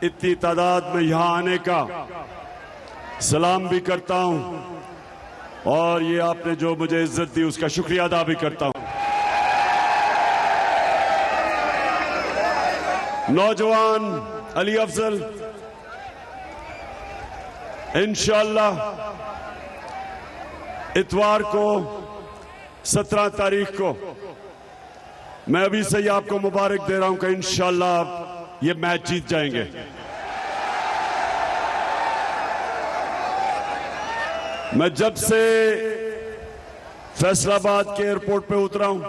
इतनी तादाद में यहां आने का सलाम भी करता हूं और ये आपने जो मुझे इज्जत दी उसका शुक्रिया अदा भी करता हूं। नौजवान अली अफजल, इंशाअल्लाह इतवार को 17 तारीख को मैं अभी से ही आपको मुबारक दे रहा हूं कि इंशाअल्लाह ये मैच जीत जाएंगे। मैं जब से फैसलाबाद के एयरपोर्ट पे उतरा हूं,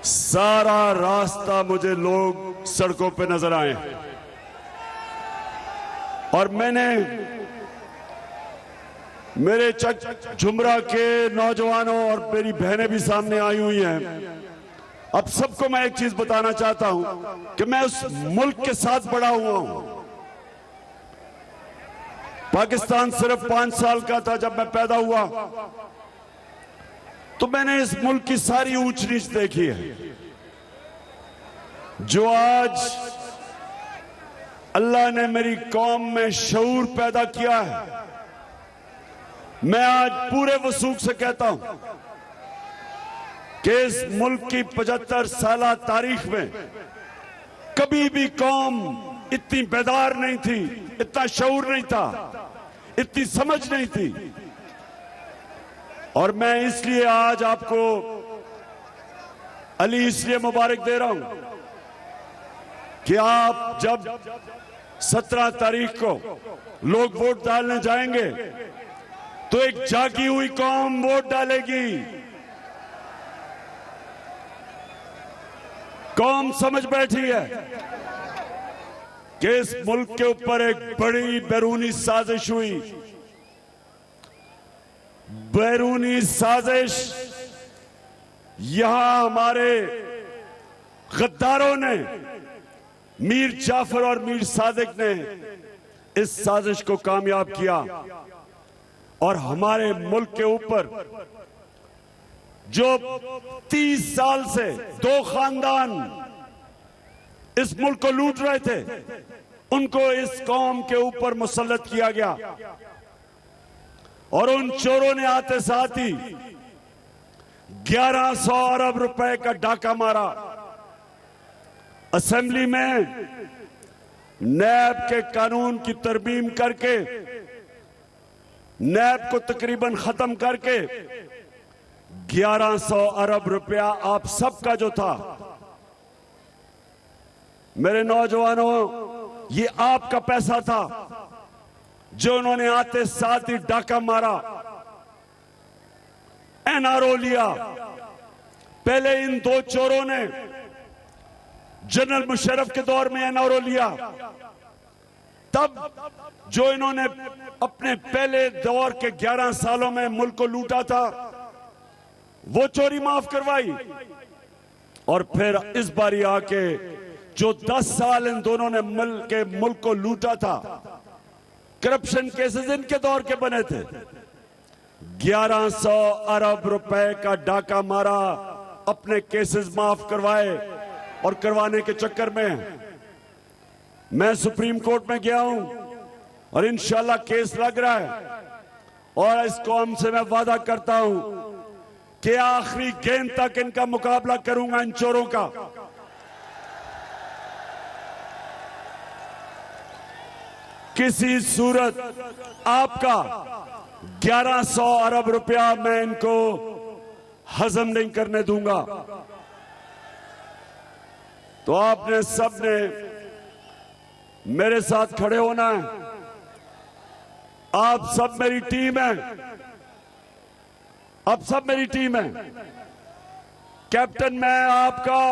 सारा रास्ता मुझे लोग सड़कों पे नजर आए और मैंने मेरे चक झुमरा के नौजवानों और मेरी बहनें भी सामने आई हुई हैं। अब सबको मैं एक चीज बताना चाहता हूं कि मैं उस मुल्क के साथ बड़ा हुआ हूं। पाकिस्तान सिर्फ 5 साल का था जब मैं पैदा हुआ, तो मैंने इस मुल्क की सारी ऊंच नीच देखी है। जो आज अल्लाह ने मेरी कौम में शऊर पैदा किया है, मैं आज पूरे वसूख से कहता हूं कि इस मुल्क की 75 साला तारीख में कभी भी कौम इतनी बेदार नहीं थी, इतना शऊर नहीं था, इतनी समझ नहीं थी। और मैं इसलिए आज आपको अली इसलिए मुबारक दे रहा हूं कि आप जब 17 तारीख को लोग वोट डालने जाएंगे तो एक जागी हुई कौम वोट डालेगी। कौम समझ बैठी है कि इस मुल्क के ऊपर एक बड़ी बैरूनी साजिश हुई। बैरूनी साजिश यहां हमारे गद्दारों ने, मीर जाफर और मीर सादिक ने इस साजिश को कामयाब किया और हमारे मुल्क के ऊपर जो 30 साल से 2 खानदान इस मुल्क को लूट रहे थे, उनको इस कौम के ऊपर मुसल्लत किया गया और उन चोरों ने आते साथ ही 1100 अरब रुपए का डाका मारा। असेंबली में नैब के कानून की तरमीम करके, नैब को तकरीबन खत्म करके 1100 अरब रुपया आप सबका जो था, मेरे नौजवानों, ये आपका पैसा था जो उन्होंने आते साथ ही डाका मारा, एनआरओ लिया। पहले इन 2 चोरों ने जनरल मुशर्रफ के दौर में एनआरओ लिया, तब जो इन्होंने अपने पहले दौर के 11 सालों में मुल्क को लूटा था वो चोरी माफ करवाई और फिर इस बारी आके जो 10 साल इन दोनों ने मुल्क को लूटा था, करप्शन केसेस इनके दौर के बने थे। 1100 अरब रुपए का डाका मारा, अपने केसेस माफ करवाए और करवाने के चक्कर में मैं सुप्रीम कोर्ट में गया हूं और इंशाल्लाह केस लग रहा है और इस कौम से मैं वादा करता हूं कि आखिरी गेंद तक इनका मुकाबला करूंगा, इन चोरों का। किसी सूरत आपका 1100 अरब रुपया मैं इनको हजम नहीं करने दूंगा। तो आपने सबने मेरे साथ खड़े होना है। आप सब मेरी टीम है, आप सब मेरी टीम है। कैप्टन मैं आपका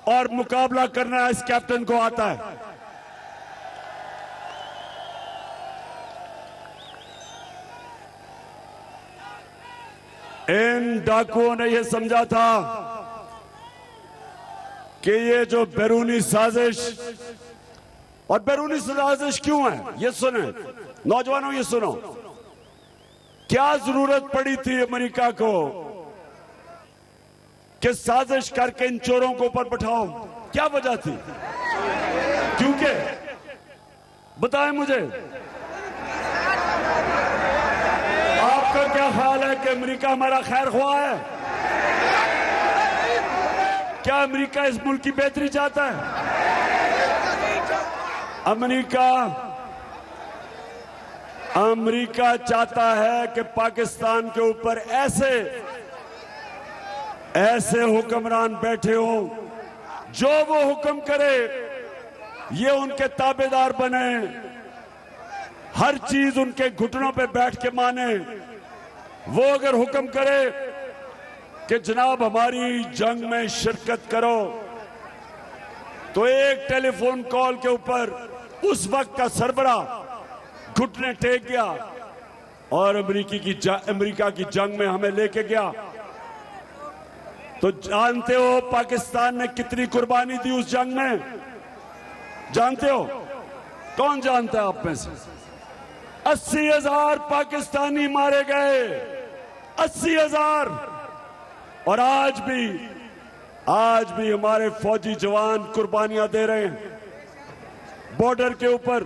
और मुकाबला करना इस कैप्टन को आता है। इन डाकुओं ने यह समझा था कि ये जो बैरूनी साजिश, और बैरूनी साजिश क्यों है ये सुने नौजवानों, ये सुनो। क्या जरूरत पड़ी थी अमेरिका को कि साजिश करके इन चोरों को ऊपर बैठाओ? क्या वजह थी? क्योंकि बताएं मुझे, आपका क्या ख्याल है कि अमेरिका हमारा खैर ख्वाह है? क्या अमेरिका इस मुल्क की बेहतरी चाहता है? अमेरिका चाहता है कि पाकिस्तान के ऊपर ऐसे हुक्मरान बैठे हों जो वो हुक्म करे ये उनके ताबेदार बने, हर चीज उनके घुटनों पे बैठ के माने। वो अगर हुक्म करे कि जनाब हमारी जंग में शिरकत करो, तो एक टेलीफोन कॉल के ऊपर उस वक्त का सरबरा घुटने टेक गया और अमेरिका की जंग में हमें लेके गया। तो जानते हो पाकिस्तान ने कितनी कुर्बानी दी उस जंग में? जानते हो? कौन जानता है आप में से? 80,000 पाकिस्तानी मारे गए, 80,000। और आज भी हमारे फौजी जवान कुर्बानियां दे रहे हैं बॉर्डर के ऊपर,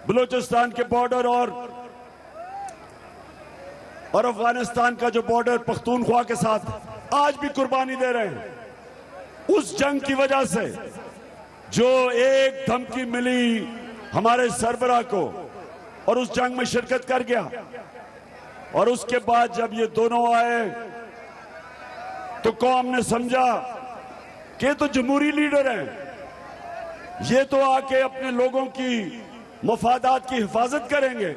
बलूचिस्तान के बॉर्डर और अफगानिस्तान का जो बॉर्डर पख्तूनख्वा के साथ, आज भी कुर्बानी दे रहे हैं उस जंग की वजह से। जो एक धमकी मिली हमारे सरबराह को और उस जंग में शिरकत कर गया, और उसके बाद जब ये दोनों आए तो कौम ने समझा कि ये तो जमहूरी लीडर हैं, ये तो आके अपने लोगों की मफादात की हिफाजत करेंगे।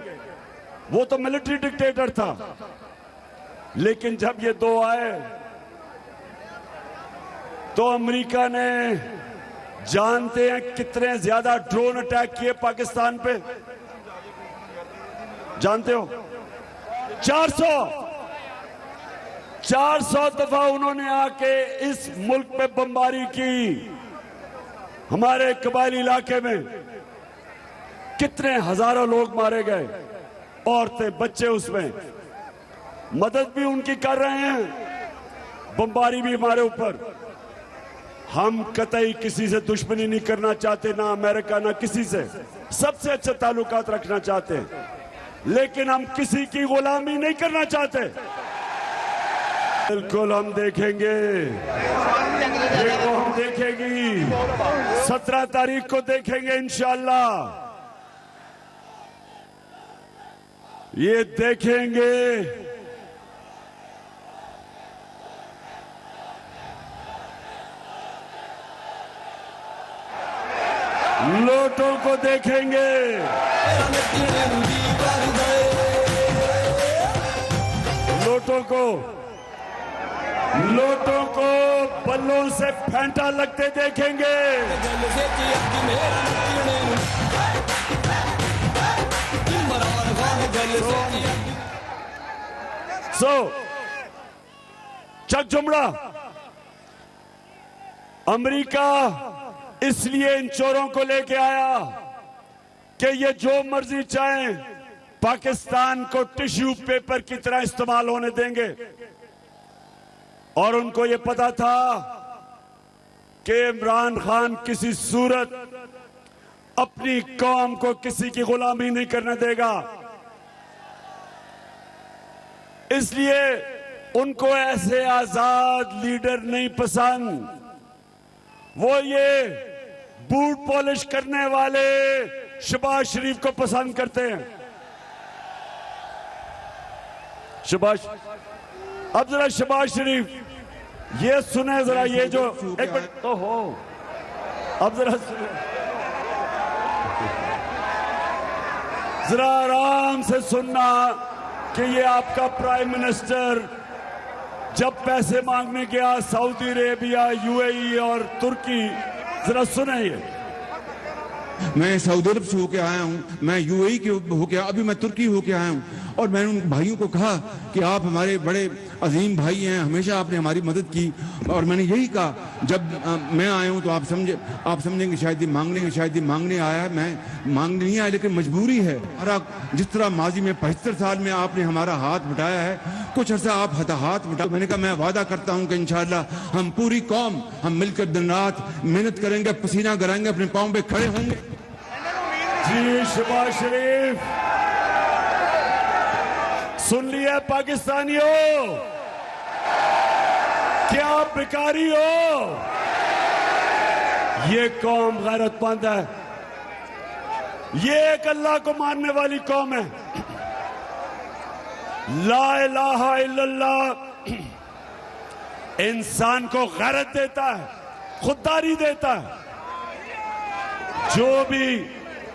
वो तो मिलिट्री डिक्टेटर था। लेकिन जब ये दो आए तो अमेरिका ने, जानते हैं कितने ज्यादा ड्रोन अटैक किए पाकिस्तान पे? जानते हो? 400 दफा उन्होंने आके इस मुल्क पे बमबारी की। हमारे कबायली इलाके में कितने हजारों लोग मारे गए, औरतें बच्चे उसमें। मदद भी उनकी कर रहे हैं, बमबारी भी हमारे ऊपर। हम कतई किसी से दुश्मनी नहीं करना चाहते, ना अमेरिका ना किसी से, सबसे अच्छे ताल्लुकात रखना चाहते हैं, लेकिन हम किसी की गुलामी नहीं करना चाहते। बिल्कुल हम देखेंगे, हम देखेंगी 17 तारीख को देखेंगे इंशाअल्लाह। ये देखेंगे लोटों को देखेंगे, लोटों को बल्लों से फेंटा लगते देखेंगे। चक जुमड़ा अमेरिका इसलिए इन चोरों को लेके आया कि ये जो मर्जी चाहें पाकिस्तान को टिश्यू पेपर की तरह इस्तेमाल होने देंगे। और उनको ये पता था कि इमरान खान किसी सूरत अपनी कौम को किसी की गुलामी नहीं करने देगा। इसलिए उनको ऐसे आजाद लीडर नहीं पसंद। वो ये बूट पॉलिश करने वाले शहबाज शरीफ को पसंद करते हैं। अब जरा शहबाज शरीफ ये सुने जरा, ये जो एक मिनट तो हो, अब जरा आराम से सुनना कि ये आपका प्राइम मिनिस्टर जब पैसे मांगने गया सऊदी अरेबिया, यूएई और तुर्की, जरा सुने ये। मैं सऊदी अरब से होके आया हूँ, मैं यूएई के होके, अभी मैं तुर्की होके आया हूँ, और मैंने उन भाइयों को कहा कि आप हमारे बड़े अजीम भाई हैं, हमेशा आपने हमारी मदद की। और मैंने यही कहा जब मैं आया हूं तो आप समझेंगे शायद ये मांगने के शायद ये मांगने आया है। मैं मांगने नहीं आया, लेकिन मजबूरी है। और जिस तरह माजी में 75 साल में आपने हमारा हाथ बटाया है, कुछ अर्सा आप हाथ बटा। मैंने कहा मैं वादा करता हूं कि इंशाअल्लाह हम पूरी कौम हम मिलकर दिन रात मेहनत करेंगे, पसीना गिराएंगे, अपने पांव पे खड़े होंगे। जी शहबाज शरीफ, सुन लिया पाकिस्तानियों, क्या आप भिखारी हो? ये कौम गैरतमंद है, ये एक अल्लाह को मानने वाली कौम है। ला इलाहा इल्लल्लाह इंसान को गैरत देता है, खुददारी देता है। जो भी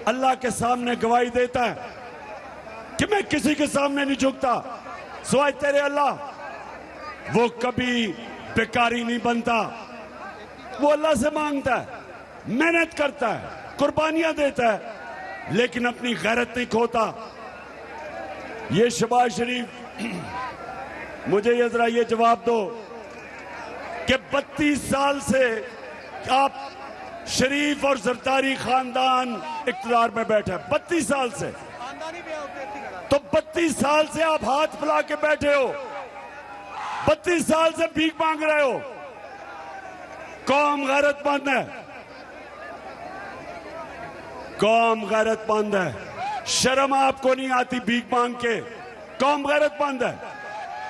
अल्लाह के सामने गवाही देता है कि मैं किसी के सामने नहीं झुकता सिवाय तेरे अल्लाह, वो कभी बेकारी नहीं बनता। वो अल्लाह से मांगता है, मेहनत करता है, कुर्बानियां देता है, लेकिन अपनी गैरत नहीं खोता। ये शहबाज शरीफ, मुझे ये जरा ये जवाब दो कि 32 साल से आप शरीफ और जरदारी खानदान इख्तियार में बैठा है, 32 साल से। तो 32 साल से आप हाथ फैला के बैठे हो, 32 साल से भीख मांग रहे हो। कौम गैरतमंद है, कौम गैरतमंद है। शर्म आपको नहीं आती भीख मांग के? कौम गैरतमंद है।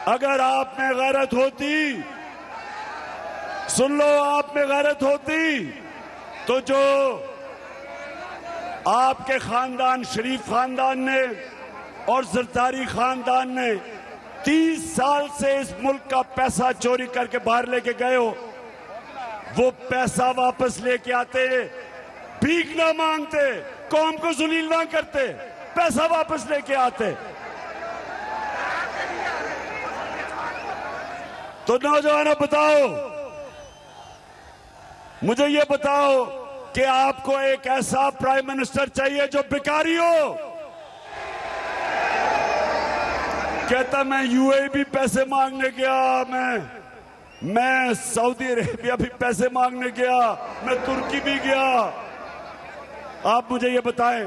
अगर आप में गैरत होती, सुन लो, आप में गैरत होती तो जो आपके खानदान शरीफ खानदान ने और जरदारी खानदान ने 30 साल से इस मुल्क का पैसा चोरी करके बाहर लेके गए हो, वो पैसा वापस लेके आते, भीख ना मांगते, कौम को जुलील ना करते, पैसा वापस लेके आते। तो नौजवानों बताओ, मुझे ये बताओ कि आपको एक ऐसा प्राइम मिनिस्टर चाहिए जो भिखारी हो? कहता मैं यूएई भी पैसे मांगने गया, मैं सऊदी अरेबिया भी पैसे मांगने गया, मैं तुर्की भी गया। आप मुझे ये बताएं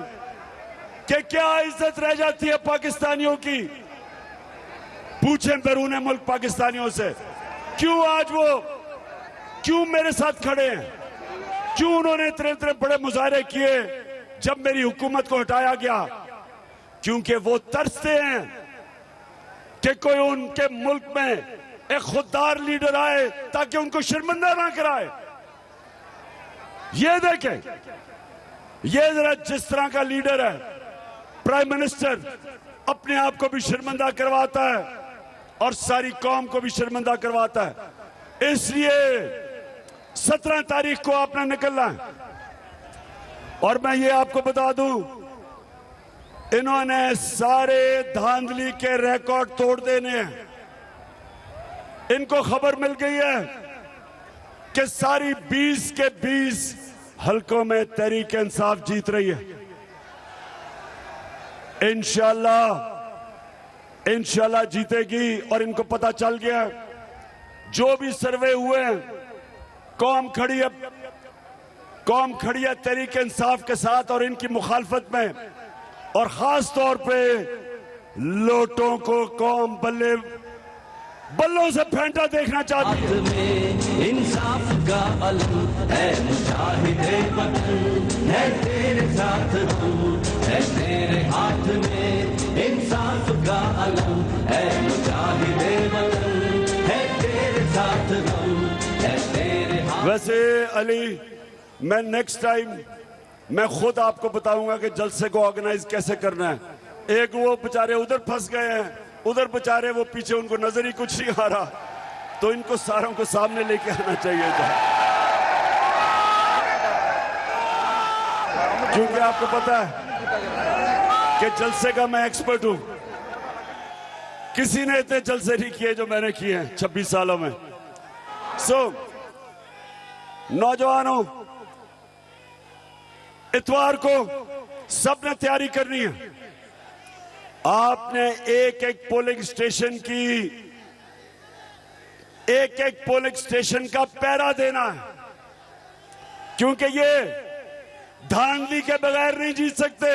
कि क्या इज्जत रह जाती है पाकिस्तानियों की? पूछें बैरून मुल्क पाकिस्तानियों से, क्यों मेरे साथ खड़े हैं? क्यों उन्होंने इतने इतने बड़े मुजाहरे किए जब मेरी हुकूमत को हटाया गया? क्योंकि वो तरसते हैं कि कोई उनके मुल्क में एक खुददार लीडर आए ताकि उनको शर्मिंदा ना कराए। ये देखें, ये जरा जिस तरह का लीडर है, प्राइम मिनिस्टर अपने आप को भी शर्मिंदा करवाता है और सारी कौम को भी शर्मिंदा करवाता है। इसलिए 17 तारीख को आपने निकलना है। और मैं ये आपको बता दूं, इन्होंने सारे धांधली के रिकॉर्ड तोड़ देने हैं। इनको खबर मिल गई है कि सारी 20 के 20 हलकों में तहरीक इंसाफ जीत रही है। इंशाल्लाह जीतेगी। और इनको पता चल गया, जो भी सर्वे हुए हैं, कौम खड़ी है तहरीक इंसाफ के साथ और इनकी मुखालफत में। और खास तौर पे लोटों को कौम बल्लों से फेंटा देखना चाहती है। इंसाफ का अलम है, मुजाहिदे वतन है, तेरे साथ हम है, तेरे हाथ में इंसाफ का अलम है, मुजाहिदे वतन है, तेरे साथ हम है, तेरे हाथ। वैसे अली, मैं नेक्स्ट टाइम मैं खुद आपको बताऊंगा कि जलसे को ऑर्गेनाइज कैसे करना है। एक वो बेचारे उधर फंस गए हैं, उधर बेचारे वो पीछे, उनको नजर ही कुछ नहीं आ रहा, तो इनको सारों को सामने लेके आना चाहिए था। क्योंकि आपको पता है कि जलसे का मैं एक्सपर्ट हूं। किसी ने इतने जलसे नहीं किए जो मैंने किए हैं 26 सालों में। नौजवानों, इतवार को सबने तैयारी करनी है। आपने एक एक पोलिंग स्टेशन की एक एक पोलिंग स्टेशन का पहरा देना है, क्योंकि ये धांधली के बगैर नहीं जीत सकते।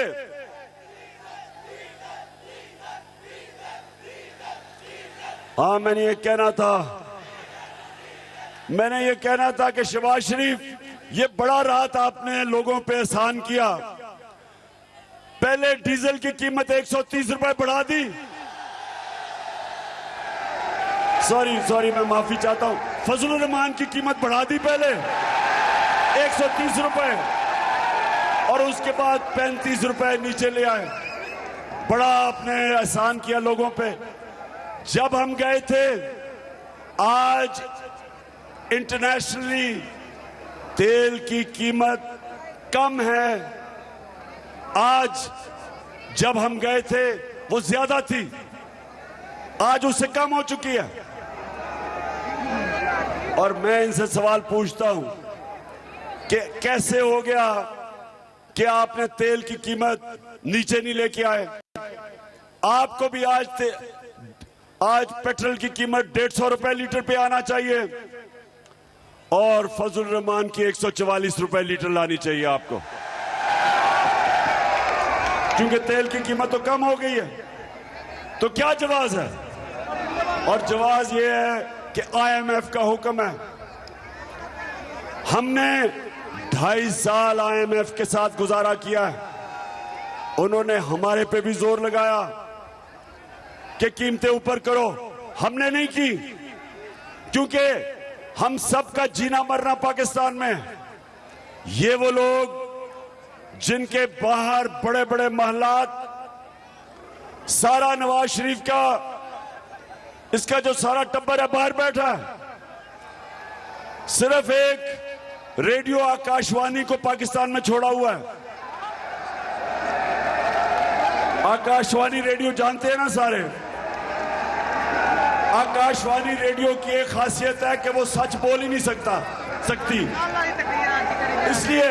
हाँ, मैंने ये कहना था कि शहबाज शरीफ, ये बड़ा राहत आपने लोगों पे एहसान किया। पहले डीजल की कीमत 130 रुपए बढ़ा दी। सॉरी, मैं माफी चाहता हूं। फजलुर रहमान की कीमत बढ़ा दी पहले 130 रुपए, और उसके बाद 35 रुपए नीचे ले आए। बड़ा आपने एहसान किया लोगों पे। जब हम गए थे, आज इंटरनेशनली तेल की कीमत कम है। आज जब हम गए थे वो ज्यादा थी, आज उससे कम हो चुकी है। और मैं इनसे सवाल पूछता हूं कि कैसे हो गया कि आपने तेल की कीमत नीचे नहीं लेके आए। आपको भी आज पेट्रोल की कीमत 150 रुपए लीटर पे आना चाहिए, और फजल रहमान की 144 रुपए लीटर लानी चाहिए आपको, क्योंकि तेल की कीमत तो कम हो गई है। तो क्या जवाब है? और जवाब ये है कि IMF का हुक्म है। हमने 2.5 साल IMF के साथ गुजारा किया है। उन्होंने हमारे पे भी जोर लगाया कि कीमतें ऊपर करो। हमने नहीं की, क्योंकि हम सबका जीना मरना पाकिस्तान में है। ये वो लोग जिनके बाहर बड़े बड़े महलात, सारा नवाज शरीफ का, इसका जो सारा टब्बर है बाहर बैठा है। सिर्फ एक रेडियो आकाशवाणी को पाकिस्तान में छोड़ा हुआ है। आकाशवाणी रेडियो जानते हैं ना सारे? आकाशवाणी रेडियो की एक खासियत है कि वो सच बोल ही नहीं सकती, इसलिए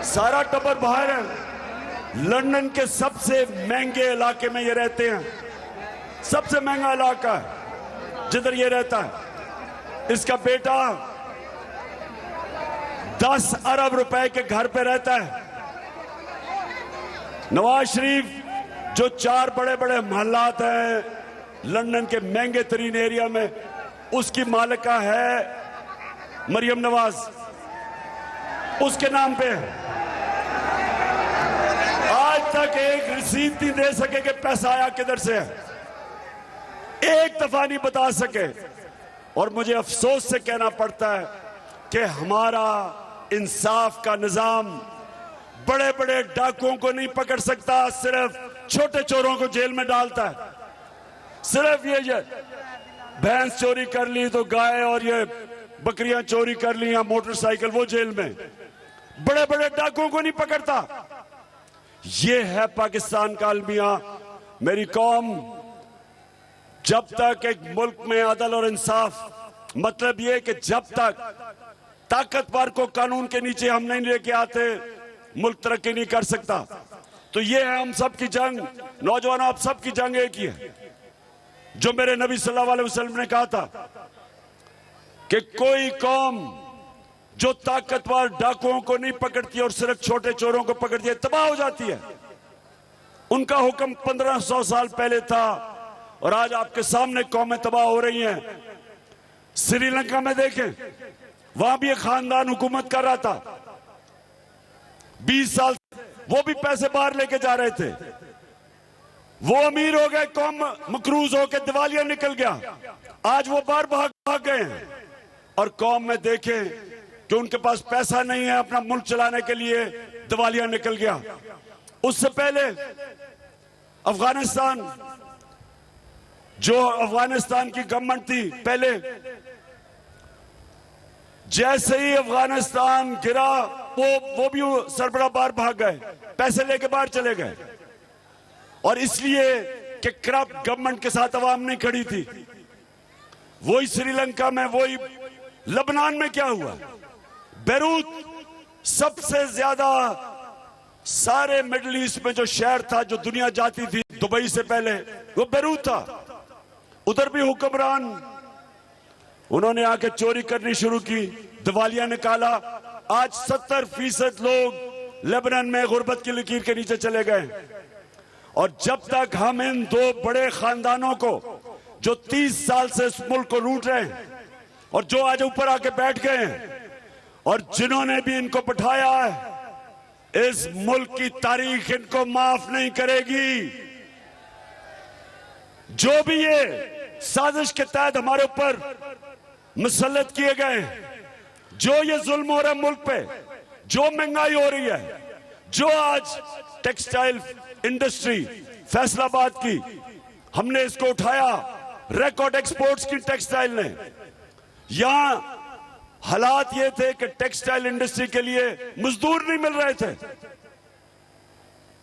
सारा टब्बर बाहर है। लंदन के सबसे महंगे इलाके में ये रहते हैं, सबसे महंगा इलाका है जिधर ये रहता है। इसका बेटा 10 अरब रुपए के घर पे रहता है। नवाज शरीफ जो 4 बड़े बड़े महल्लात हैं लंदन के महंगे तरीन एरिया में, उसकी मालिका है मरियम नवाज, उसके नाम पे। आज तक एक रसीद नहीं दे सके कि पैसा आया किधर से है, एक दफा नहीं बता सके। और मुझे अफसोस से कहना पड़ता है कि हमारा इंसाफ का निजाम बड़े बड़े डाकुओं को नहीं पकड़ सकता, सिर्फ छोटे चोरों को जेल में डालता है। सिर्फ ये भैंस चोरी कर ली तो गाय, और ये बकरियां चोरी कर ली या मोटरसाइकिल, वो जेल में। बड़े बड़े डाकुओं को नहीं पकड़ता। ये है पाकिस्तान का अलमिया। मेरी कौम, जब तक एक मुल्क में अदल और इंसाफ, मतलब ये कि जब तक ताकतवर को कानून के नीचे हम नहीं लेके आते, मुल्क तरक्की नहीं कर सकता। तो ये है हम सब की जंग। नौजवानों, आप सब की जंग एक ही है, जो मेरे नबी सल्लल्लाहु अलैहि वसल्लम ने कहा था कि कोई कौम जो ताकतवर डाकुओं को नहीं पकड़ती और सिर्फ छोटे चोरों को पकड़ती है, तबाह हो जाती है। उनका हुक्म 1500 साल पहले था, और आज आपके सामने कौमें तबाह हो रही हैं। श्रीलंका में देखें, वहां भी एक खानदान हुकूमत कर रहा था 20 साल, वो भी पैसे बाहर लेके जा रहे थे। वो अमीर हो गए, कौम मकरूज होकर दिवालिया निकल गया। आज वो बाहर भाग गए हैं, और कौम में देखें कि उनके पास पैसा नहीं है अपना मुल्क चलाने के लिए, दिवालिया निकल गया। उससे पहले अफगानिस्तान, जो अफगानिस्तान की गवर्नमेंट थी पहले, जैसे ही अफगानिस्तान गिरा, वो भी सरबराह बाहर भाग गए, पैसे लेके बाहर चले गए। और इसलिए कि करप्ट गवर्नमेंट के साथ अवाम नहीं खड़ी थी। वही श्रीलंका में, वही लबनान में क्या हुआ? बेरूत, सबसे ज्यादा सारे मिडिल ईस्ट में जो शहर था, जो दुनिया जाती थी दुबई से पहले, वो बेरूत था। उधर भी हुक्मरान उन्होंने आके चोरी करनी शुरू की, दिवालिया निकाला। आज 70% लोग लेबनान में गुर्बत की लकीर के नीचे चले गए। और जब तक हम इन दो बड़े खानदानों को जो 30 साल से इस मुल्क को लूट रहे हैं और जो आज ऊपर आके बैठ गए हैं और जिन्होंने भी इनको बिठाया है, इस मुल्क की तारीख इनको माफ नहीं करेगी। जो भी ये साजिश के तहत हमारे ऊपर मुसल्लत किए गए, जो ये जुल्म हो रहा है मुल्क पे, जो महंगाई हो रही है, जो आज टेक्सटाइल इंडस्ट्री फैसलाबाद की, हमने इसको उठाया, रिकॉर्ड एक्सपोर्ट्स की टेक्सटाइल ने। यहां हालात ये थे कि टेक्सटाइल इंडस्ट्री के लिए मजदूर नहीं मिल रहे थे,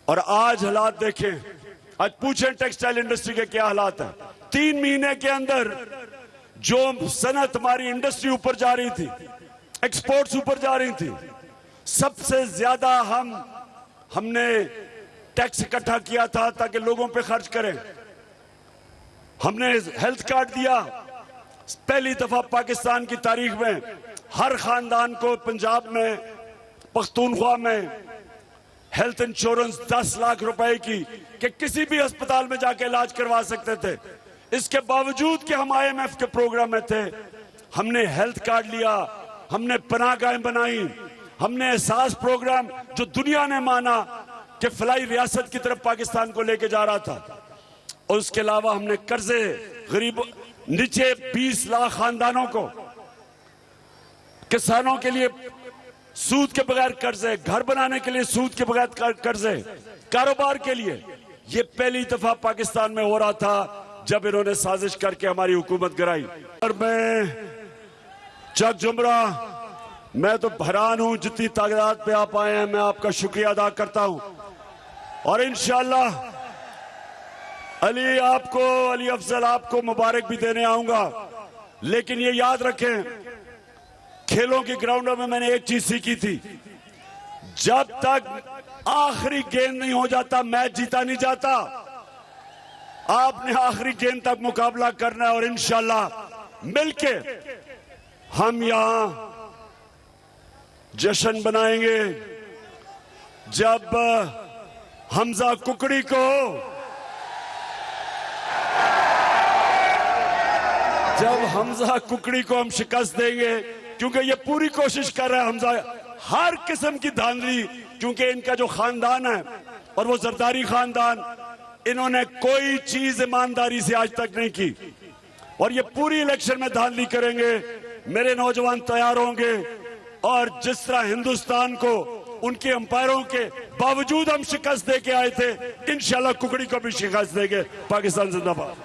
और आज हालात देखें। आज पूछें टेक्सटाइल इंडस्ट्री के क्या हालात है। 3 महीने के अंदर जो सनत हमारी इंडस्ट्री ऊपर जा रही थी, एक्सपोर्ट्स ऊपर जा रही थी, सबसे ज्यादा हमने टैक्स इकट्ठा किया था ताकि लोगों पे खर्च करें। हमने हेल्थ कार्ड दिया। पहली दफा पाकिस्तान की तारीख में हर खानदान को पंजाब में, पख्तूनख्वा में हेल्थ इंश्योरेंस 10 लाख रुपए की, कि किसी भी अस्पताल में जाके इलाज करवा सकते थे। इसके बावजूद कि हम IMF के प्रोग्राम में थे, हमने हेल्थ कार्ड लिया, हमने पनाहगाहें बनाई, हमने एहसास प्रोग्राम जो दुनिया ने माना कि फलाई रियासत की तरफ पाकिस्तान को लेके जा रहा था। और उसके अलावा हमने कर्जे गरीब नीचे 20 लाख खानदानों को, किसानों के लिए सूद के बगैर कर्जे, घर बनाने के लिए सूद के बगैर कर्जे, कारोबार के लिए। ये पहली दफा पाकिस्तान में हो रहा था जब इन्होंने साजिश करके हमारी हुकूमत गिराई। और मैं चक जुमरा, मैं तो हैरान हूं जितनी तादाद पे आप आए हैं। मैं आपका शुक्रिया अदा करता हूं और इंशाअल्लाह अली अफजल आपको मुबारक भी देने आऊंगा। लेकिन ये याद रखें, खेलों के ग्राउंडों में मैंने एक चीज सीखी थी, जब तक आखिरी गेंद नहीं हो जाता मैच जीता नहीं जाता। आपने आखिरी गेंद तक मुकाबला करना है और इंशाअल्लाह मिलके हम यहां जश्न बनाएंगे जब हमजा कुकड़ी को हम शिकस्त देंगे, क्योंकि ये पूरी कोशिश कर रहा है हमजा, हर किस्म की धांधली, क्योंकि इनका जो खानदान है और वो जरदारी खानदान, इन्होंने कोई चीज ईमानदारी से आज तक नहीं की और ये पूरी इलेक्शन में धांधली करेंगे। मेरे नौजवान तैयार होंगे और जिस तरह हिंदुस्तान को उनके अंपायरों के बावजूद हम शिकस्त दे के आए थे, इंशाल्लाह कुकड़ी को भी शिकस्त देंगे। पाकिस्तान जिंदाबाद।